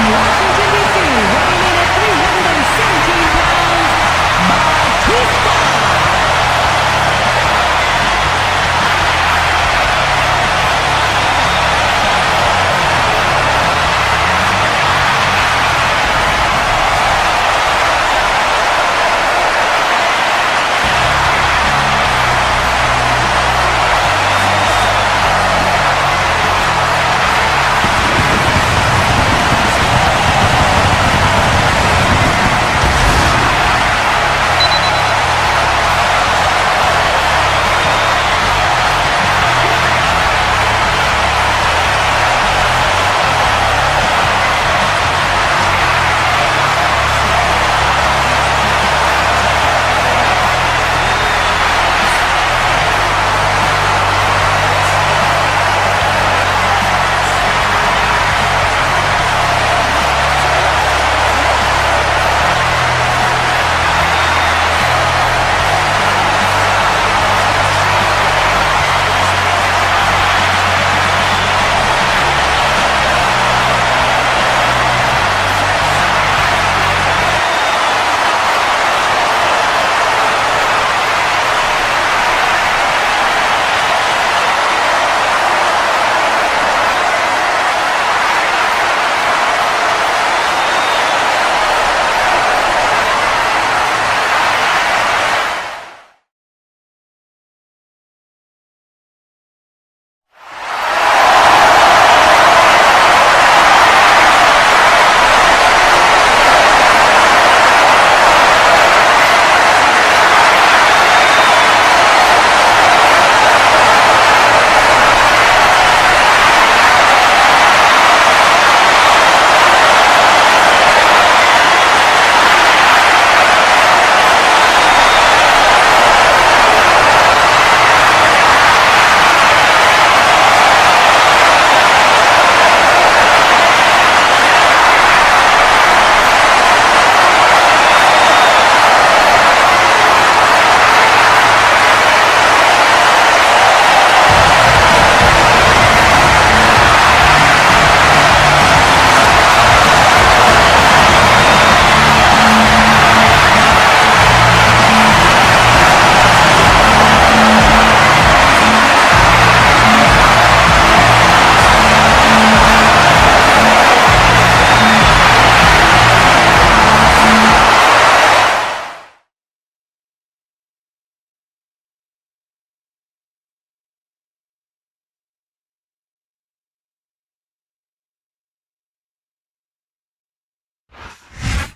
Washington, D.C., weighing in at 317 pounds, Batista.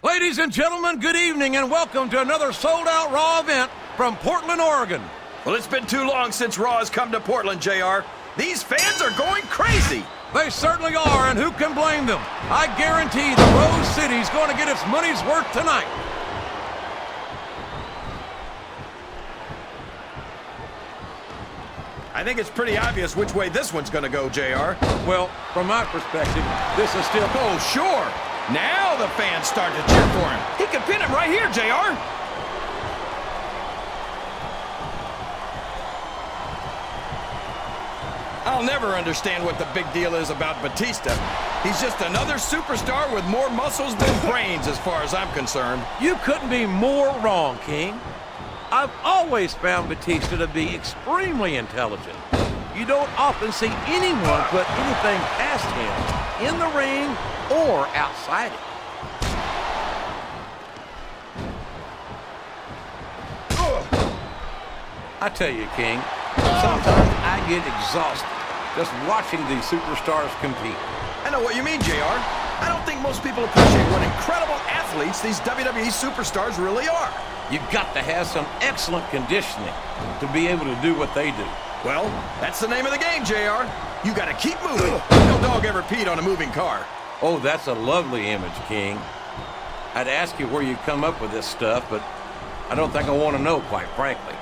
Ladies and gentlemen, good evening and welcome to another sold-out Raw event from Portland, Oregon. Well, it's been too long since Raw has come to Portland, JR. These fans are going crazy. They certainly are, and who can blame them? I guarantee the Rose City's going to get its money's worth tonight. I think it's pretty obvious which way this one's going to go, JR. Well, from my perspective, this is still... Oh, sure. Now the fans start to cheer for him. He could pin him right here, JR. I'll never understand what the big deal is about Batista. He's just another superstar with more muscles than brains as far as I'm concerned. You couldn't be more wrong, King. I've always found Batista to be extremely intelligent. You don't often see anyone put anything past him in the ring or outside it. I tell you, King, sometimes I get exhausted just watching these superstars compete. I know what you mean, JR. I don't think most people appreciate what incredible athletes these WWE superstars really are. You've got to have some excellent conditioning to be able to do what they do. Well, that's the name of the game, JR. You gotta keep moving. No dog ever peed on a moving car. Oh, that's a lovely image, King. I'd ask you where you come up with this stuff, but I don't think I want to know, quite frankly.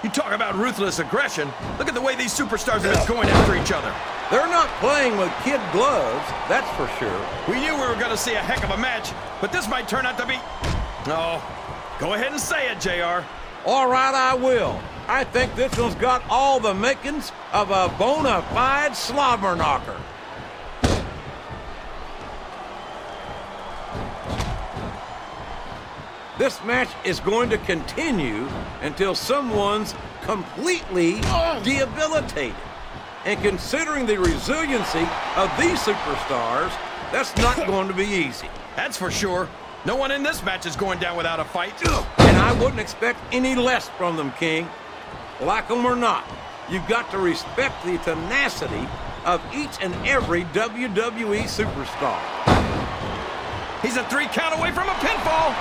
You talk about ruthless aggression. Look at the way these superstars have been going after each other. They're not playing with kid gloves, that's for sure. We knew we were going to see a heck of a match, but this might turn out to be... Oh, go ahead and say it, JR. All right, I will. I think this one's got all the makings of a bona fide slobber knocker. This match is going to continue until someone's completely debilitated. And considering the resiliency of these superstars, that's not going to be easy. That's for sure. No one in this match is going down without a fight. And I wouldn't expect any less from them, King. Like them or not, you've got to respect the tenacity of each and every WWE superstar. He's a 3 count away from a pinfall.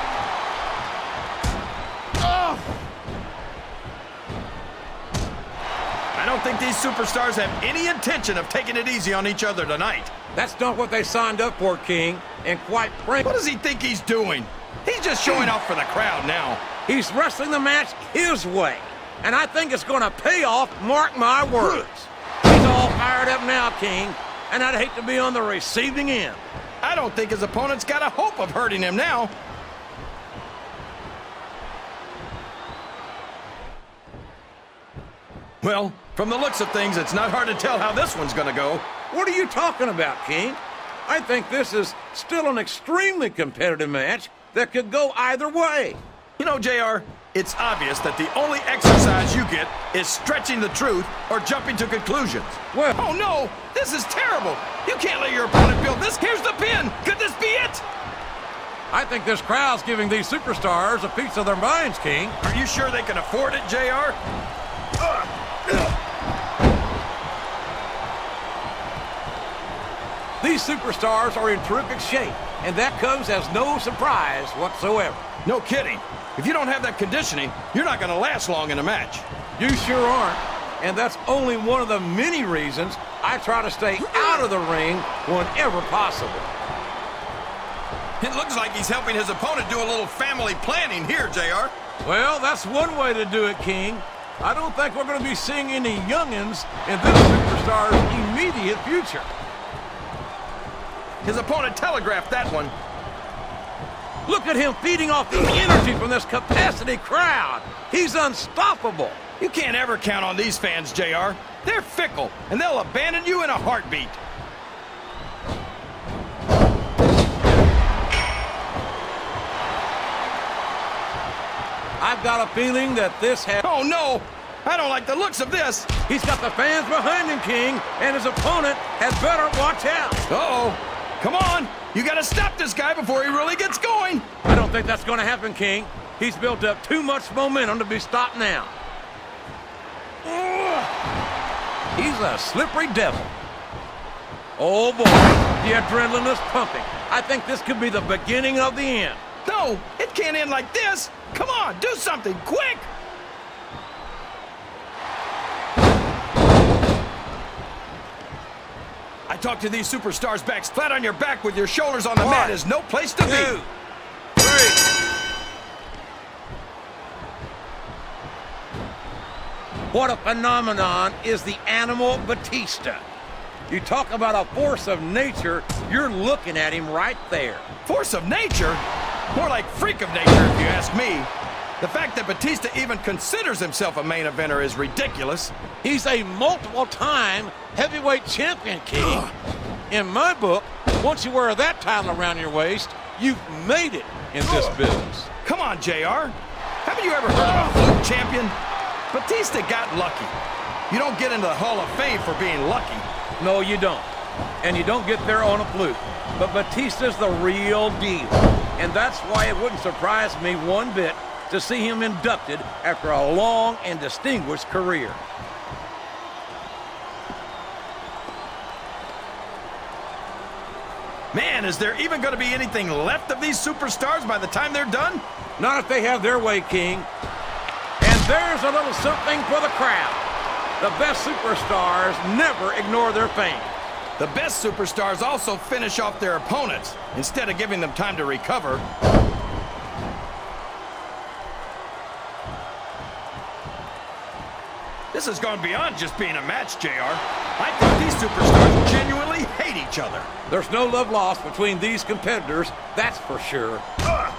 I don't think these superstars have any intention of taking it easy on each other tonight. That's not what they signed up for, King. And quite frankly, What does he think he's doing? He's just showing off for the crowd now. he's wrestling the match his way. And I think it's going to pay off, mark my words. He's all fired up now, King. And I'd hate to be on the receiving end. I don't think his opponent's got a hope of hurting him now. Well, from the looks of things, it's not hard to tell how this one's gonna go. What are you talking about, King? I think this is still an extremely competitive match that could go either way. You know, JR, it's obvious that the only exercise you get is stretching the truth or jumping to conclusions. Well, Oh no, this is terrible. You can't let your opponent build this. Here's the pin. Could this be it? I think this crowd's giving these superstars a piece of their minds, King. Are you sure they can afford it, JR? These superstars are in terrific shape, and that comes as no surprise whatsoever. No kidding. If you don't have that conditioning, you're not going to last long in a match. You sure aren't. And that's only one of the many reasons I try to stay out of the ring whenever possible. It looks like he's helping his opponent do a little family planning here, JR. Well, that's one way to do it, King. I don't think we're going to be seeing any youngins in this superstar's immediate future. His opponent telegraphed that one. Look at him feeding off the energy from this capacity crowd. He's unstoppable. You can't ever count on these fans, JR. They're fickle, and they'll abandon you in a heartbeat. I've got a feeling that this has... Oh, no! I don't like the looks of this. He's got the fans behind him, King, and his opponent had better watch out. Uh-oh. Come on! You gotta stop this guy before he really gets going! I don't think that's going to happen, King. He's built up too much momentum to be stopped now. He's a slippery devil. Oh, boy. The adrenaline is pumping. I think this could be the beginning of the end. No, it can't end like this! Come on, do something, quick! I talk to these superstars back. Flat on your back with your shoulders on the mat is no place to 2, be. 3. What a phenomenon is the animal Batista. You talk about a force of nature, you're looking at him right there. Force of nature? More like freak of nature, if you ask me. The fact that Batista even considers himself a main eventer is ridiculous. He's a multiple-time heavyweight champion, King. In my book, once you wear that title around your waist, you've made it in this business. Come on, JR. Haven't you ever heard of a fluke champion? Batista got lucky. You don't get into the Hall of Fame for being lucky. No, you don't. And you don't get there on a fluke. But Batista's the real deal. And that's why it wouldn't surprise me one bit to see him inducted after a long and distinguished career. Man, is there even going to be anything left of these superstars by the time they're done? Not if they have their way, King. And there's a little something for the crowd. The best superstars never ignore their fans. The best superstars also finish off their opponents instead of giving them time to recover. This has gone beyond just being a match, JR. I think these superstars genuinely hate each other. There's no love lost between these competitors, that's for sure.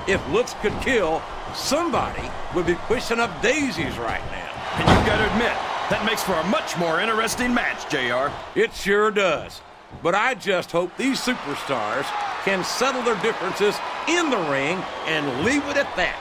If looks could kill, somebody would be pushing up daisies right now. And you've got to admit, that makes for a much more interesting match, JR. It sure does. But I just hope these superstars can settle their differences in the ring and leave it at that.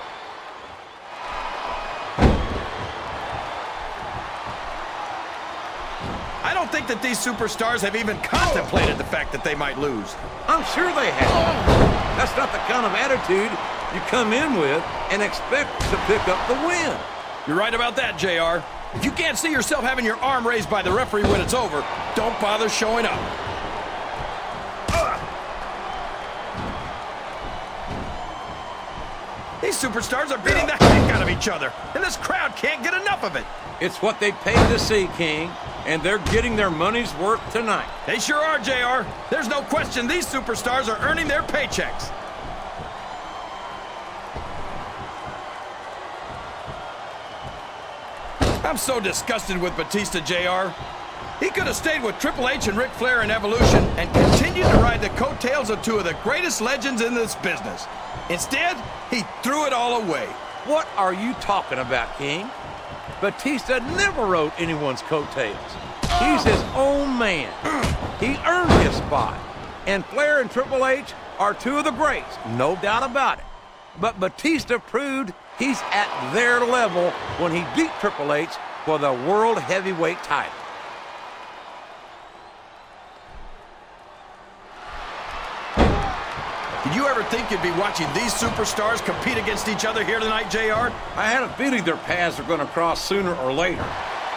I don't think that these superstars have even contemplated the fact that they might lose. I'm sure they have. That's not the kind of attitude you come in with and expect to pick up the win. You're right about that, JR. If you can't see yourself having your arm raised by the referee when it's over, don't bother showing up. These superstars are beating the heck out of each other, and this crowd can't get enough of it. It's what they paid to see, King, and they're getting their money's worth tonight. They sure are, JR. There's no question these superstars are earning their paychecks. I'm so disgusted with Batista, JR. He could have stayed with Triple H and Ric Flair in Evolution and continued to ride the coattails of two of the greatest legends in this business. Instead, he threw it all away. What are you talking about, King? Batista never rode anyone's coattails. He's his own man. He earned his spot. And Flair and Triple H are two of the greats, no doubt about it. But Batista proved he's at their level when he beat Triple H for the World Heavyweight title. Did you ever think you'd be watching these superstars compete against each other here tonight, JR? I had a feeling their paths are going to cross sooner or later,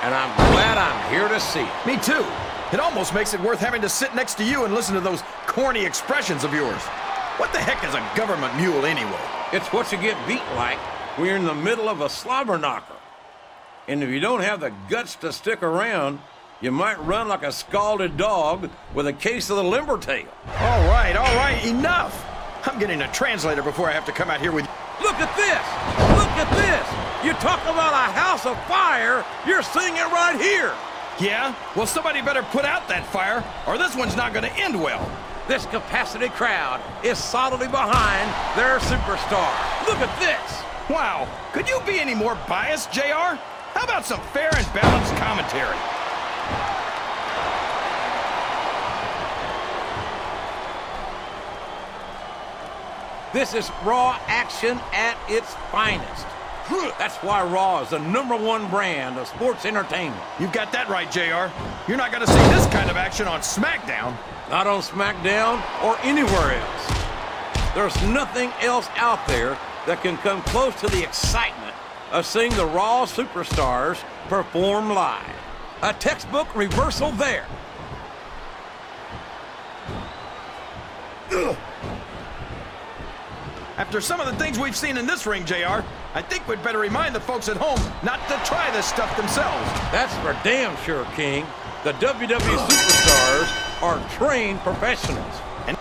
and I'm glad I'm here to see it. Me too. It almost makes it worth having to sit next to you and listen to those corny expressions of yours. What the heck is a government mule anyway? It's what you get beat like when you're in the middle of a slobber knocker. And if you don't have the guts to stick around, you might run like a scalded dog with a case of the limber tail. All right, enough. I'm getting a translator before I have to come out here with... Look at this! Look at this! You talk about a house of fire, you're seeing it right here! Yeah? Well, somebody better put out that fire, or this one's not going to end well. This capacity crowd is solidly behind their superstar. Look at this! Wow, could you be any more biased, JR? How about some fair and balanced commentary? This is Raw action at its finest. That's why Raw is the #1 brand of sports entertainment. You've got that right, JR. You're not going to see this kind of action on Smackdown. Not on Smackdown or anywhere else. There's nothing else out there that can come close to the excitement of seeing the Raw superstars perform live. A textbook reversal there. Ugh. After some of the things we've seen in this ring, JR, I think we'd better remind the folks at home not to try this stuff themselves. That's for damn sure, King. The WWE superstars are trained professionals. And